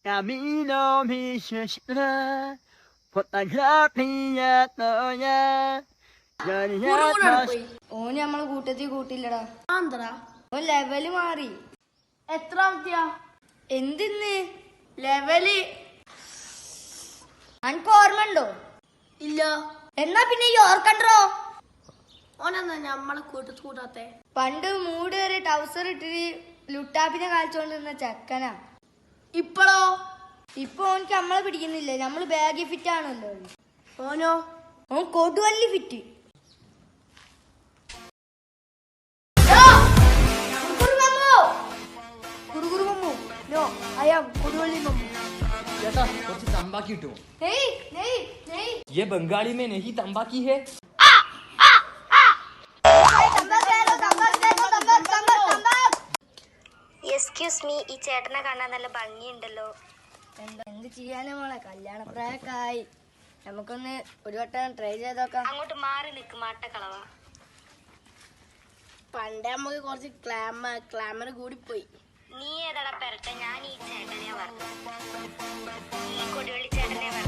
Camino mi shishra, put a grapiatoya. ഓന് നമ്മളെ കൂട്ടത്തിൽ കൂട്ടില്ലടാ. ഓൻ ലെവല് മാറി. എത്ര എന്തിന്ന് ലെവല്? അനക്ക് ഓർമ്മണ്ടോ? ഇല്ല. എന്നാ പിന്നെ ഈ ഓർക്കണ്ടോ? ഓനെന്നാ നമ്മളെ കൂട്ടാത്തെ? പണ്ട് മൂട് കയറി ടൗസർ ഇട്ടിട്ട് ലുട്ടാപ്പിനെ കളിച്ചോണ്ടിരുന്ന ചെക്കനാ. ഇപ്പളോ? ഇപ്പൊ ഓനിക്ക് നമ്മളെ പിടിക്കുന്നില്ല. നമ്മള് ബാഗി ഫിറ്റ് ആണല്ലോ. ഓനോ? ഓൻ കൊടുവള്ളി ഫിറ്റ്. तंबाकी टू ये बंगाली में नहीं तंबाकी है. എക്സ്ക്യൂസ് മീ, ഈ ചേട്ടനെ കാണാൻ നല്ല ഭംഗിയുണ്ടല്ലോ. എന്ത് ചെയ്യാനാ മോളെ, കല്യാണ പ്രായക്കായി. നമുക്കൊന്ന് ഒരു വട്ടം ട്രൈ ചെയ്തോക്കാം. അങ്ങോട്ട് മാറി നിൽക്കും മാട്ടക്കളവാ. പണ്ടേ നമുക്ക് കുറച്ച് ക്ലാമർ കൂടിപ്പോയി. നീ ഏതാടാ പെരട്ടെ? ഞാൻ ഈ ചേട്ടനെ പറഞ്ഞു, ഈ കൊടിവള്ളി ചേട്ടനെ പറഞ്ഞു.